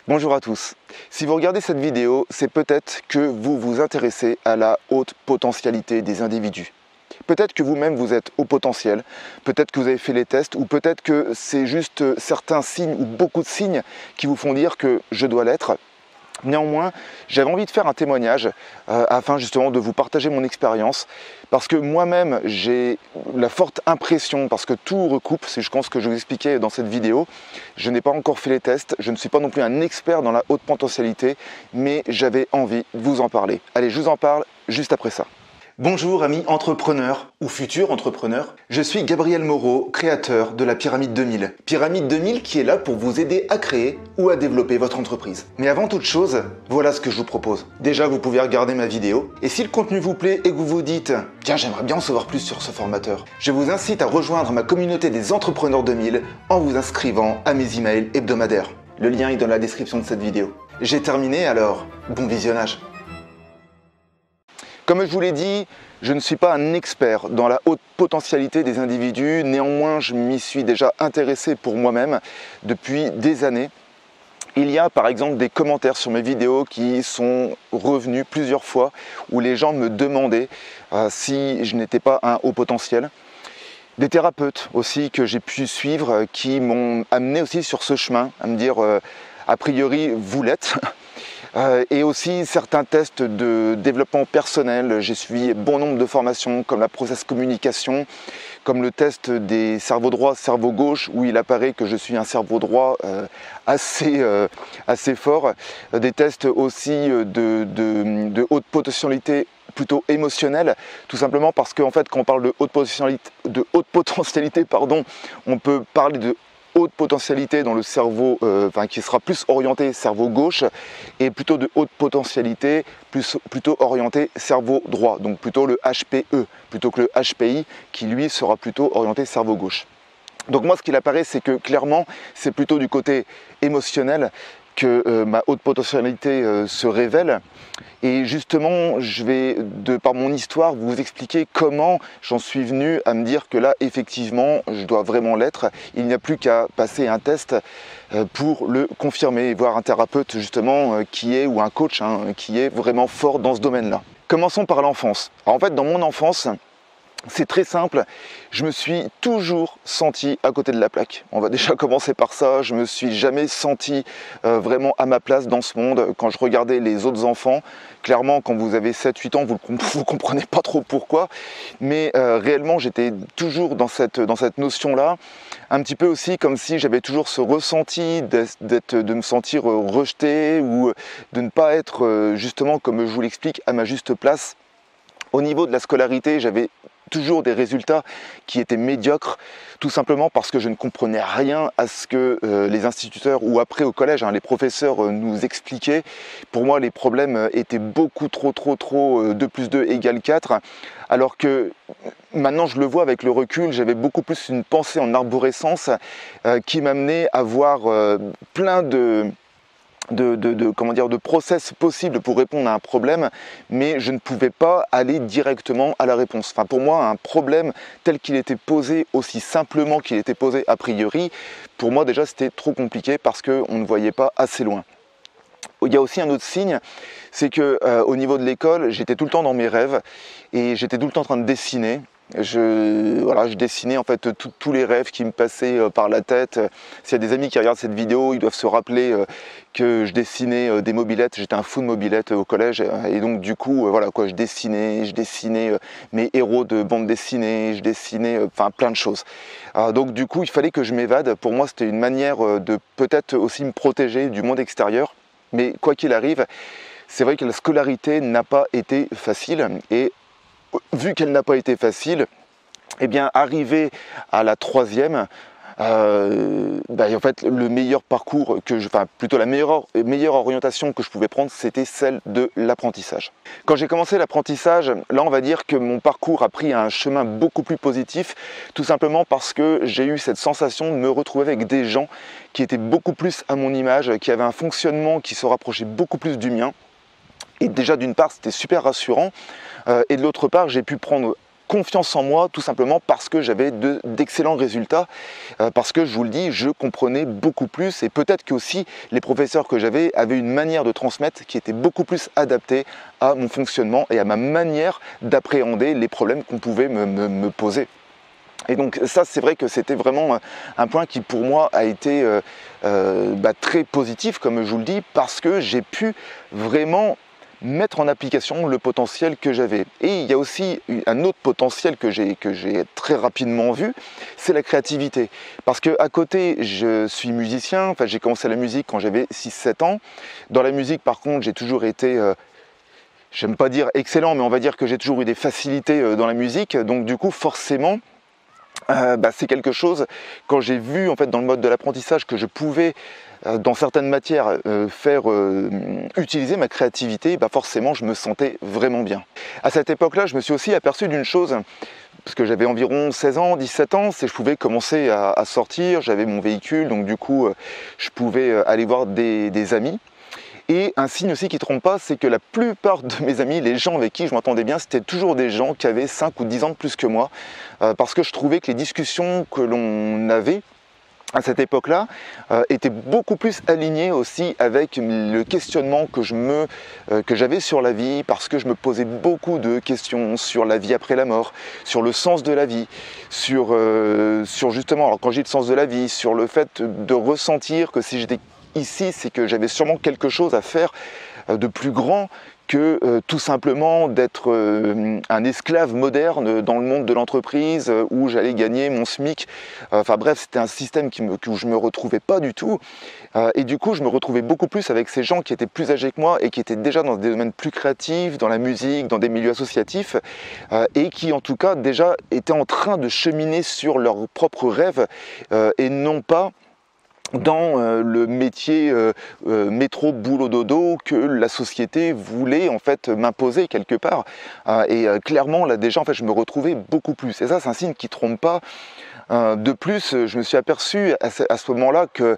Bonjour à tous. Si vous regardez cette vidéo, c'est peut-être que vous vous intéressez à la haute potentialité des individus. Peut-être que vous-même vous êtes au potentiel, peut-être que vous avez fait les tests, ou peut-être que c'est juste certains signes ou beaucoup de signes qui vous font dire que je dois l'être. Néanmoins, j'avais envie de faire un témoignage afin justement de vous partager mon expérience parce que moi-même j'ai la forte impression, parce que tout recoupe, c'est je pense que je vous expliquais dans cette vidéo, je n'ai pas encore fait les tests, je ne suis pas non plus un expert dans la haute potentialité, mais j'avais envie de vous en parler. Allez, je vous en parle juste après ça. Bonjour amis entrepreneurs ou futurs entrepreneurs, je suis Gabriel Moreau, créateur de la Pyramide 2000. Pyramide 2000 qui est là pour vous aider à créer ou à développer votre entreprise. Mais avant toute chose, voilà ce que je vous propose. Déjà, vous pouvez regarder ma vidéo, et si le contenu vous plaît et que vous vous dites « Tiens, j'aimerais bien en savoir plus sur ce formateur », je vous incite à rejoindre ma communauté des entrepreneurs 2000 en vous inscrivant à mes emails hebdomadaires. Le lien est dans la description de cette vidéo. J'ai terminé, alors bon visionnage. Comme je vous l'ai dit, je ne suis pas un expert dans la haute potentialité des individus, néanmoins je m'y suis déjà intéressé pour moi-même depuis des années. Il y a par exemple des commentaires sur mes vidéos qui sont revenus plusieurs fois où les gens me demandaient si je n'étais pas un haut potentiel. Des thérapeutes aussi que j'ai pu suivre qui m'ont amené aussi sur ce chemin, à me dire a priori vous l'êtes. Et aussi certains tests de développement personnel. J'ai suivi bon nombre de formations comme la process communication, comme le test des cerveaux droit, cerveau gauche, où il apparaît que je suis un cerveau droit assez fort. Des tests aussi de haute potentialité plutôt émotionnelle, tout simplement parce qu'en fait quand on parle de haute potentialité, on peut parler de haute potentialité dans le cerveau, qui sera plus orienté cerveau gauche, et plutôt de haute potentialité plutôt orienté cerveau droit, donc plutôt le HPE, plutôt que le HPI qui lui sera plutôt orienté cerveau gauche. Donc moi ce qu'il apparaît c'est que clairement c'est plutôt du côté émotionnel que ma haute potentialité se révèle. Et justement, je vais, par mon histoire, vous expliquer comment j'en suis venu à me dire que là, effectivement, je dois vraiment l'être. Il n'y a plus qu'à passer un test pour le confirmer et voir un thérapeute, justement, ou un coach qui est vraiment fort dans ce domaine-là. Commençons par l'enfance. En fait, dans mon enfance, c'est très simple, je me suis toujours senti à côté de la plaque. On va déjà commencer par ça, je me suis jamais senti vraiment à ma place dans ce monde. Quand je regardais les autres enfants, clairement quand vous avez 7-8 ans, vous ne comprenez pas trop pourquoi, mais réellement j'étais toujours dans cette notion-là, un petit peu aussi comme si j'avais toujours ce ressenti de me sentir rejeté ou de ne pas être justement, comme je vous l'explique, à ma juste place. Au niveau de la scolarité, j'avais toujours des résultats qui étaient médiocres, tout simplement parce que je ne comprenais rien à ce que les instituteurs ou après au collège, les professeurs nous expliquaient. Pour moi, les problèmes étaient beaucoup trop 2 plus 2 égale 4, alors que maintenant je le vois avec le recul, j'avais beaucoup plus une pensée en arborescence qui m'amenait à voir plein de process possibles pour répondre à un problème, mais je ne pouvais pas aller directement à la réponse. Enfin, pour moi, un problème tel qu'il était posé, aussi simplement qu'il était posé a priori, pour moi déjà c'était trop compliqué parce qu'on ne voyait pas assez loin. Il y a aussi un autre signe, c'est que au niveau de l'école, j'étais tout le temps dans mes rêves et j'étais tout le temps en train de dessiner. Je dessinais en fait tous les rêves qui me passaient par la tête. S'il y a des amis qui regardent cette vidéo, ils doivent se rappeler que je dessinais des mobylettes. J'étais un fou de mobylettes au collège et donc du coup je dessinais mes héros de bande dessinée, je dessinais plein de choses. Donc du coup il fallait que je m'évade. Pour moi c'était une manière de peut-être aussi me protéger du monde extérieur. Mais quoi qu'il arrive, c'est vrai que la scolarité n'a pas été facile et vu qu'elle n'a pas été facile, eh bien, arrivé à la troisième, en fait, le meilleur parcours plutôt la meilleure orientation que je pouvais prendre, c'était celle de l'apprentissage. Quand j'ai commencé l'apprentissage, là, on va dire que mon parcours a pris un chemin beaucoup plus positif, tout simplement parce que j'ai eu cette sensation de me retrouver avec des gens qui étaient beaucoup plus à mon image, qui avaient un fonctionnement qui se rapprochait beaucoup plus du mien. Et déjà, d'une part, c'était super rassurant. Et de l'autre part, j'ai pu prendre confiance en moi, tout simplement parce que j'avais d'excellents résultats, parce que je vous le dis, je comprenais beaucoup plus, et peut-être que aussi les professeurs que j'avais avaient une manière de transmettre qui était beaucoup plus adaptée à mon fonctionnement et à ma manière d'appréhender les problèmes qu'on pouvait me poser. Et donc ça, c'est vrai que c'était vraiment un point qui pour moi a été très positif, comme je vous le dis, parce que j'ai pu vraiment mettre en application le potentiel que j'avais. Et il y a aussi un autre potentiel que j'ai très rapidement vu, c'est la créativité. Parce qu'à côté, je suis musicien, enfin j'ai commencé la musique quand j'avais 6-7 ans. Dans la musique, par contre, j'ai toujours été, j'aime pas dire excellent, mais on va dire que j'ai toujours eu des facilités dans la musique. Donc du coup, forcément, c'est quelque chose, quand j'ai vu en fait dans le mode de l'apprentissage que je pouvais dans certaines matières faire utiliser ma créativité, forcément je me sentais vraiment bien. À cette époque-là, je me suis aussi aperçu d'une chose, parce que j'avais environ 16 ans, 17 ans, c'est que je pouvais commencer à sortir, j'avais mon véhicule, donc du coup je pouvais aller voir des amis. Et un signe aussi qui ne trompe pas, c'est que la plupart de mes amis, les gens avec qui je m'entendais bien, c'était toujours des gens qui avaient 5 ou 10 ans de plus que moi, parce que je trouvais que les discussions que l'on avait à cette époque-là étaient beaucoup plus alignées aussi avec le questionnement que j'avais sur la vie, parce que je me posais beaucoup de questions sur la vie après la mort, sur le sens de la vie, sur justement, alors quand je dis le sens de la vie, sur le fait de ressentir que si j'étais ici, c'est que j'avais sûrement quelque chose à faire de plus grand que tout simplement d'être un esclave moderne dans le monde de l'entreprise où j'allais gagner mon SMIC. Enfin bref, c'était un système où je ne me retrouvais pas du tout. Et du coup, je me retrouvais beaucoup plus avec ces gens qui étaient plus âgés que moi et qui étaient déjà dans des domaines plus créatifs, dans la musique, dans des milieux associatifs, et qui en tout cas déjà étaient en train de cheminer sur leurs propres rêves et non pas dans le métier métro boulot dodo que la société voulait en fait m'imposer quelque part. Clairement là déjà en fait je me retrouvais beaucoup plus. Et ça c'est un signe qui trompe pas. De plus, je me suis aperçu à ce moment-là que,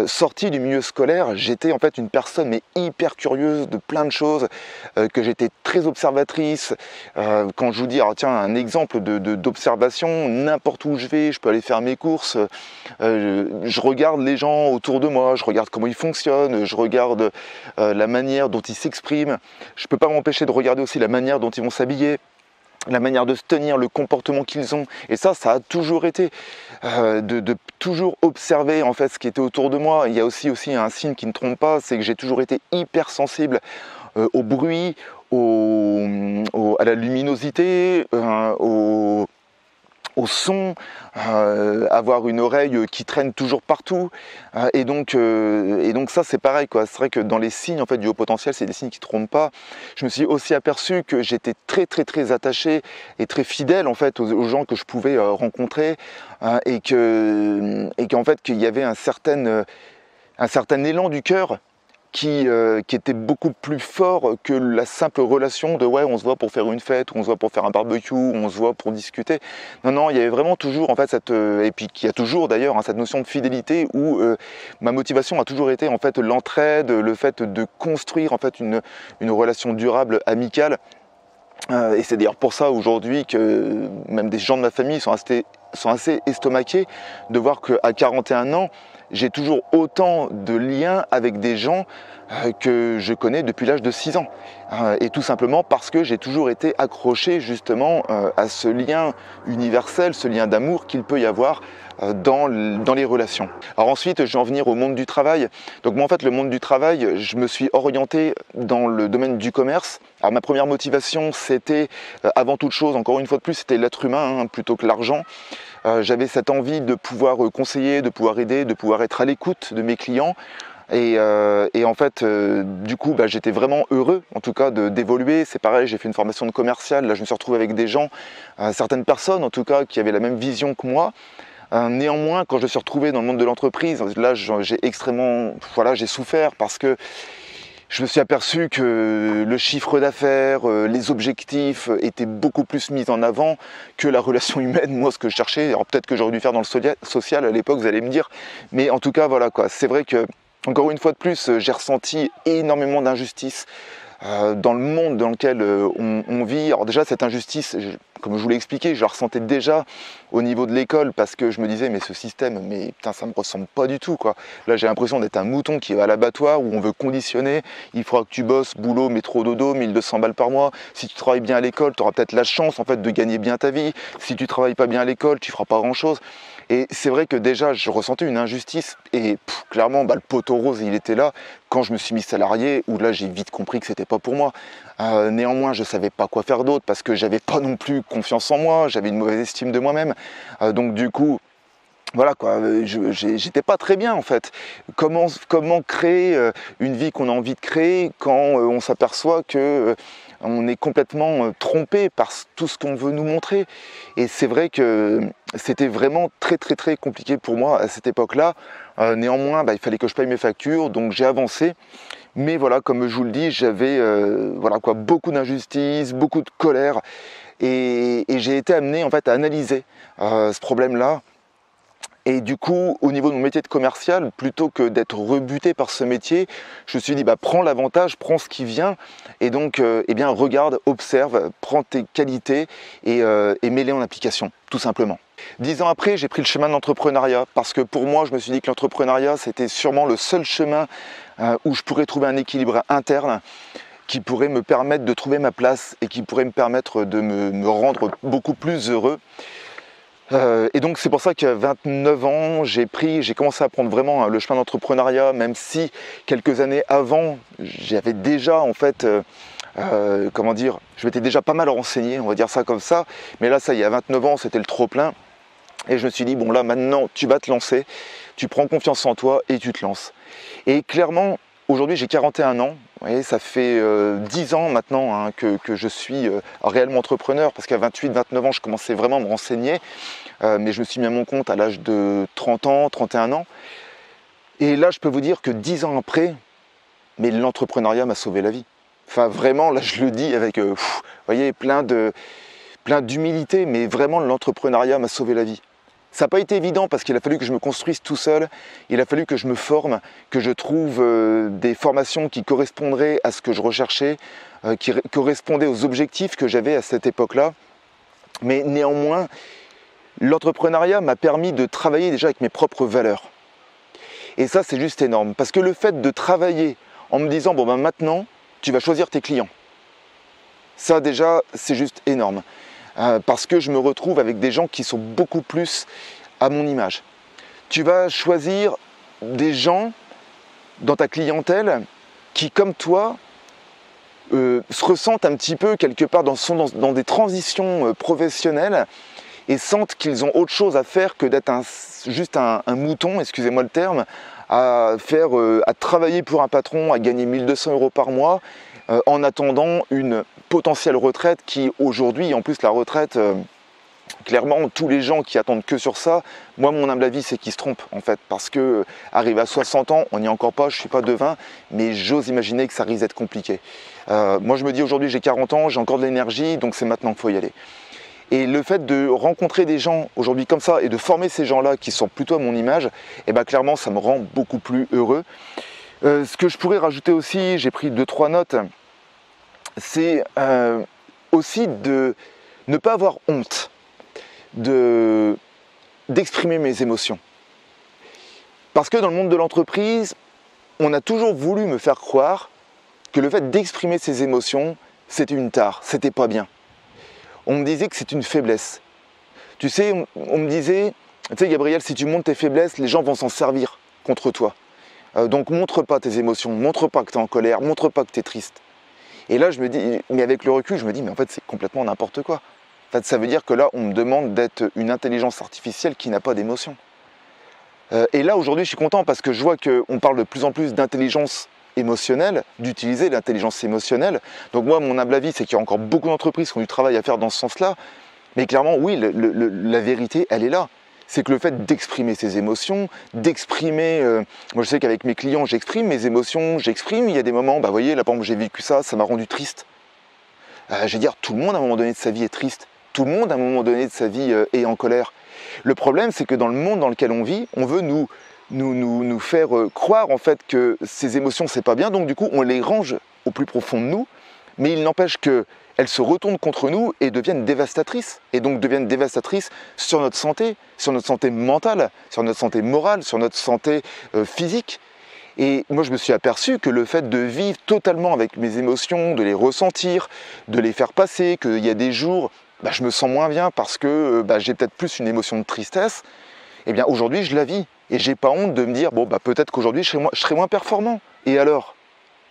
sorti du milieu scolaire, j'étais en fait une personne mais hyper curieuse de plein de choses, que j'étais très observatrice. Quand je vous dis, alors tiens, un exemple d'observation, n'importe où je vais, je peux aller faire mes courses, je regarde les gens autour de moi, je regarde comment ils fonctionnent, je regarde la manière dont ils s'expriment. Je ne peux pas m'empêcher de regarder aussi la manière dont ils vont s'habiller, la manière de se tenir, le comportement qu'ils ont. Et ça a toujours été de toujours observer en fait ce qui était autour de moi. Il y a aussi un signe qui ne trompe pas, c'est que j'ai toujours été hyper sensible au bruit, à la luminosité, au son, avoir une oreille qui traîne toujours partout, et donc ça c'est pareil quoi. C'est vrai que dans les signes en fait du haut potentiel, c'est des signes qui ne trompent pas. Je me suis aussi aperçu que j'étais très attaché et très fidèle en fait aux gens que je pouvais rencontrer, et qu'en fait qu'il y avait un certain élan du cœur qui était beaucoup plus fort que la simple relation de ouais on se voit pour faire une fête, ou on se voit pour faire un barbecue, ou on se voit pour discuter. Non, il y avait vraiment toujours en fait et puis qu'il y a toujours d'ailleurs cette notion de fidélité où ma motivation a toujours été en fait l'entraide, le fait de construire en fait une relation durable, amicale. Et c'est d'ailleurs pour ça aujourd'hui que même des gens de ma famille sont assez estomaqués de voir qu'à 41 ans, j'ai toujours autant de liens avec des gens que je connais depuis l'âge de 6 ans. Et tout simplement parce que j'ai toujours été accroché justement à ce lien universel, ce lien d'amour qu'il peut y avoir dans les relations. Alors ensuite, je vais en venir au monde du travail. Donc moi en fait, le monde du travail, je me suis orienté dans le domaine du commerce. Alors ma première motivation, c'était avant toute chose, encore une fois de plus, c'était l'être humain plutôt que l'argent. J'avais cette envie de pouvoir conseiller, de pouvoir aider, de pouvoir être à l'écoute de mes clients. Et en fait, du coup, j'étais vraiment heureux, en tout cas, d'évoluer. C'est pareil, j'ai fait une formation de commercial. Là, je me suis retrouvé avec des gens, certaines personnes, en tout cas, qui avaient la même vision que moi. Néanmoins, quand je me suis retrouvé dans le monde de l'entreprise, là, j'ai souffert parce que je me suis aperçu que le chiffre d'affaires, les objectifs étaient beaucoup plus mis en avant que la relation humaine. Moi, ce que je cherchais, alors peut-être que j'aurais dû faire dans le social à l'époque, vous allez me dire, mais en tout cas, voilà quoi. C'est vrai que, encore une fois de plus, j'ai ressenti énormément d'injustice dans le monde dans lequel on vit. Alors déjà, cette injustice, comme je vous l'ai expliqué, je la ressentais déjà au niveau de l'école parce que je me disais mais ce système, mais putain ça me ressemble pas du tout quoi. Là j'ai l'impression d'être un mouton qui va à l'abattoir où on veut conditionner, il faudra que tu bosses, boulot, métro, dodo, 1200 balles par mois. Si tu travailles bien à l'école, tu auras peut-être la chance en fait de gagner bien ta vie. Si tu travailles pas bien à l'école, tu feras pas grand chose. Et c'est vrai que déjà je ressentais une injustice et clairement le poteau rose il était là quand je me suis mis salarié où là j'ai vite compris que c'était pas pour moi. Néanmoins je savais pas quoi faire d'autre parce que j'avais pas non plus confiance en moi, j'avais une mauvaise estime de moi-même. Donc du coup voilà quoi, j'étais pas très bien en fait. Comment créer une vie qu'on a envie de créer quand on s'aperçoit que on est complètement trompé par tout ce qu'on veut nous montrer. Et c'est vrai que c'était vraiment très compliqué pour moi à cette époque-là. Néanmoins, il fallait que je paye mes factures, donc j'ai avancé. Mais voilà, comme je vous le dis, j'avais beaucoup d'injustice, beaucoup de colère. Et j'ai été amené en fait à analyser ce problème-là. Et du coup, au niveau de mon métier de commercial, plutôt que d'être rebuté par ce métier, je me suis dit, prends l'avantage, prends ce qui vient, et donc, regarde, observe, prends tes qualités et mets-les en application, tout simplement. 10 ans après, j'ai pris le chemin de l'entrepreneuriat, parce que pour moi, je me suis dit que l'entrepreneuriat, c'était sûrement le seul chemin où je pourrais trouver un équilibre interne, qui pourrait me permettre de trouver ma place, et qui pourrait me permettre de me rendre beaucoup plus heureux. Et donc c'est pour ça qu'à 29 ans, j'ai commencé à prendre vraiment le chemin d'entrepreneuriat, même si quelques années avant, j'avais déjà en fait, je m'étais déjà pas mal renseigné, on va dire ça comme ça, mais là ça y est, à 29 ans, c'était le trop-plein, et je me suis dit, bon là maintenant, tu vas te lancer, tu prends confiance en toi et tu te lances. Et clairement, aujourd'hui j'ai 41 ans, vous voyez, ça fait 10 ans maintenant que je suis réellement entrepreneur, parce qu'à 28-29 ans, je commençais vraiment à me renseigner, mais je me suis mis à mon compte à l'âge de 30 ans, 31 ans. Et là, je peux vous dire que 10 ans après, mais l'entrepreneuriat m'a sauvé la vie. Enfin, vraiment, là, je le dis avec, vous voyez, plein d'humilité, mais vraiment, l'entrepreneuriat m'a sauvé la vie. Ça n'a pas été évident parce qu'il a fallu que je me construise tout seul, il a fallu que je me forme, que je trouve des formations qui correspondraient à ce que je recherchais, qui correspondaient aux objectifs que j'avais à cette époque-là. Mais néanmoins, l'entrepreneuriat m'a permis de travailler déjà avec mes propres valeurs. Et ça, c'est juste énorme. Parce que le fait de travailler en me disant, maintenant, tu vas choisir tes clients. Ça, déjà, c'est juste énorme. Parce que je me retrouve avec des gens qui sont beaucoup plus à mon image. Tu vas choisir des gens dans ta clientèle qui, comme toi, se ressentent un petit peu quelque part dans des transitions professionnelles et sentent qu'ils ont autre chose à faire que d'être juste un mouton, excusez-moi le terme, à travailler pour un patron, à gagner 1200 € par mois, en attendant une potentielle retraite qui aujourd'hui, en plus la retraite, clairement tous les gens qui attendent que sur ça, moi mon humble avis c'est qu'ils se trompent en fait, parce que arrivé à 60 ans, on n'y est encore pas, je ne suis pas devin, mais j'ose imaginer que ça risque d'être compliqué. Moi je me dis aujourd'hui j'ai 40 ans, j'ai encore de l'énergie, donc c'est maintenant qu'il faut y aller. Et le fait de rencontrer des gens aujourd'hui comme ça et de former ces gens-là qui sont plutôt à mon image, clairement ça me rend beaucoup plus heureux. Ce que je pourrais rajouter aussi, j'ai pris 2-3 notes, c'est aussi de ne pas avoir honte d'exprimer mes émotions. Parce que dans le monde de l'entreprise, on a toujours voulu me faire croire que le fait d'exprimer ses émotions, c'était une tare, c'était pas bien. On me disait que c'est une faiblesse. Tu sais, on me disait, tu sais Gabriel, si tu montres tes faiblesses, les gens vont s'en servir contre toi. Donc montre pas tes émotions, montre pas que tu es en colère, montre pas que tu es triste. Et là je me dis, mais avec le recul, je me dis, mais en fait c'est complètement n'importe quoi. En fait, ça veut dire que là on me demande d'être une intelligence artificielle qui n'a pas d'émotion. Et là aujourd'hui je suis content parce que je vois qu'on parle de plus en plus d'intelligence émotionnelle, d'utiliser l'intelligence émotionnelle. Donc moi mon humble avis c'est qu'il y a encore beaucoup d'entreprises qui ont du travail à faire dans ce sens-là. Mais clairement oui, la vérité elle est là. C'est que le fait d'exprimer ses émotions, d'exprimer, moi je sais qu'avec mes clients j'exprime mes émotions, il y a des moments, vous voyez là par exemple j'ai vécu ça m'a rendu triste. Je veux dire, tout le monde à un moment donné de sa vie est triste, tout le monde à un moment donné de sa vie est en colère. Le problème c'est que dans le monde dans lequel on vit, on veut nous faire croire en fait que ces émotions c'est pas bien, donc du coup on les range au plus profond de nous, mais il n'empêche qu'elles se retournent contre nous et deviennent dévastatrices. Et donc deviennent dévastatrices sur notre santé mentale, sur notre santé morale, sur notre santé physique. Et moi, je me suis aperçu que le fait de vivre totalement avec mes émotions, de les ressentir, de les faire passer, qu'il y a des jours, je me sens moins bien parce que j'ai peut-être plus une émotion de tristesse, eh bien aujourd'hui, je la vis. Et j'ai pas honte de me dire, peut-être qu'aujourd'hui, je serai moins performant. Et alors ?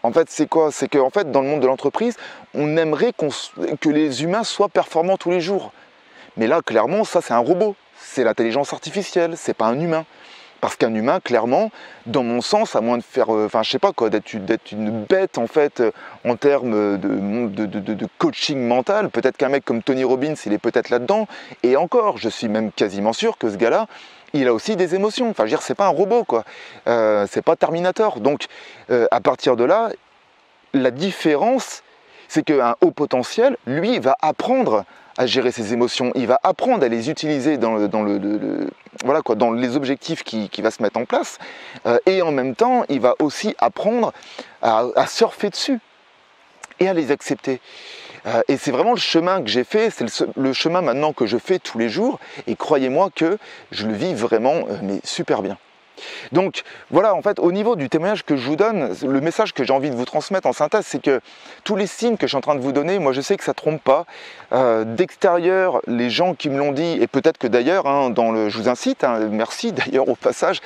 En fait, c'est quoi? C'est qu'en fait, dans le monde de l'entreprise, on aimerait que les humains soient performants tous les jours. Mais là, clairement, ça, c'est un robot. C'est l'intelligence artificielle, c'est pas un humain. Parce qu'un humain, clairement, dans mon sens, à moins de faire, je sais pas quoi, d'être une bête en fait, en termes de coaching mental, peut-être qu'un mec comme Tony Robbins, il est peut-être là-dedans, et encore, je suis même quasiment sûr que ce gars-là, il a aussi des émotions. Enfin, je veux dire, c'est pas un robot, quoi. C'est pas Terminator. Donc, à partir de là, la différence, c'est qu'un haut potentiel, lui, va apprendre à gérer ses émotions, il va apprendre à les utiliser dans les objectifs qui va se mettre en place, et en même temps, il va aussi apprendre à surfer dessus et à les accepter. Et c'est vraiment le chemin que j'ai fait, c'est le chemin maintenant que je fais tous les jours, et croyez-moi que je le vis vraiment mais super bien. Donc voilà, en fait, au niveau du témoignage que je vous donne, le message que j'ai envie de vous transmettre en synthèse, c'est que tous les signes que je suis en train de vous donner, moi je sais que ça ne trompe pas. D'extérieur, les gens qui me l'ont dit, et peut-être que d'ailleurs, je vous incite, merci d'ailleurs au passage,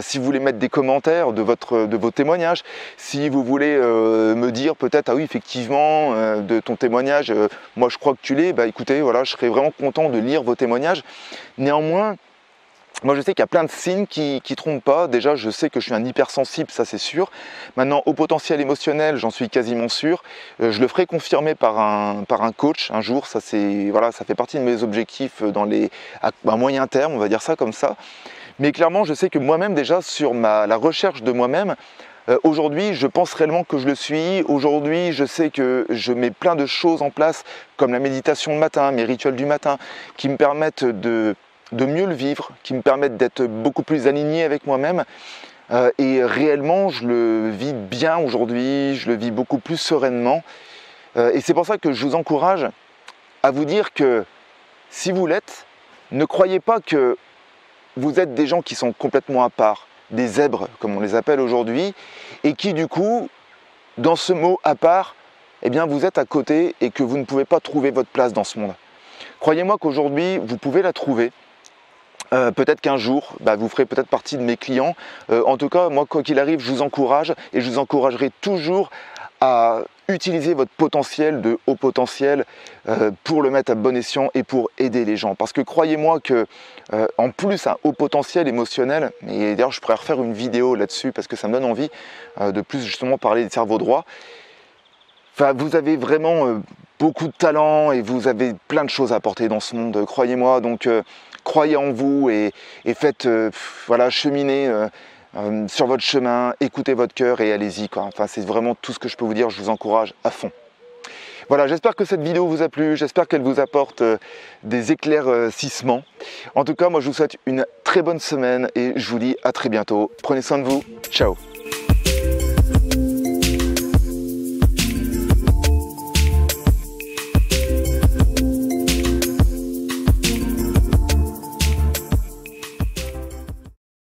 si vous voulez mettre des commentaires de vos témoignages, si vous voulez me dire peut-être, ah oui, effectivement, de ton témoignage, moi je crois que tu l'es, écoutez, voilà, je serais vraiment content de lire vos témoignages. Néanmoins, moi je sais qu'il y a plein de signes qui trompent pas. Déjà je sais que je suis un hypersensible, ça c'est sûr. Maintenant au potentiel émotionnel, j'en suis quasiment sûr. Je le ferai confirmer par un coach un jour, ça fait partie de mes objectifs à moyen terme, on va dire ça comme ça. Mais clairement je sais que moi-même déjà sur la recherche de moi-même, aujourd'hui je pense réellement que je le suis. Aujourd'hui je sais que je mets plein de choses en place comme la méditation le matin, mes rituels du matin, qui me permettent de mieux le vivre, qui me permettent d'être beaucoup plus aligné avec moi-même. Et réellement, je le vis bien aujourd'hui, je le vis beaucoup plus sereinement. Et c'est pour ça que je vous encourage à vous dire que si vous l'êtes, ne croyez pas que vous êtes des gens qui sont complètement à part, des zèbres, comme on les appelle aujourd'hui, et qui du coup, dans ce mot à part, eh bien vous êtes à côté et que vous ne pouvez pas trouver votre place dans ce monde. Croyez-moi qu'aujourd'hui, vous pouvez la trouver. Peut-être qu'un jour, vous ferez peut-être partie de mes clients. En tout cas, moi, quoi qu'il arrive, je vous encourage et je vous encouragerai toujours à utiliser votre potentiel de haut potentiel pour le mettre à bon escient et pour aider les gens. Parce que croyez-moi que, en plus, un haut potentiel émotionnel, et d'ailleurs je pourrais refaire une vidéo là-dessus parce que ça me donne envie de plus justement parler des cerveaux droits. Enfin, vous avez vraiment beaucoup de talent et vous avez plein de choses à apporter dans ce monde, croyez-moi. Donc, croyez en vous et faites, cheminer sur votre chemin, écoutez votre cœur et allez-y, quoi. Enfin, c'est vraiment tout ce que je peux vous dire, je vous encourage à fond. Voilà, j'espère que cette vidéo vous a plu, j'espère qu'elle vous apporte des éclaircissements. En tout cas, moi je vous souhaite une très bonne semaine et je vous dis à très bientôt. Prenez soin de vous, ciao.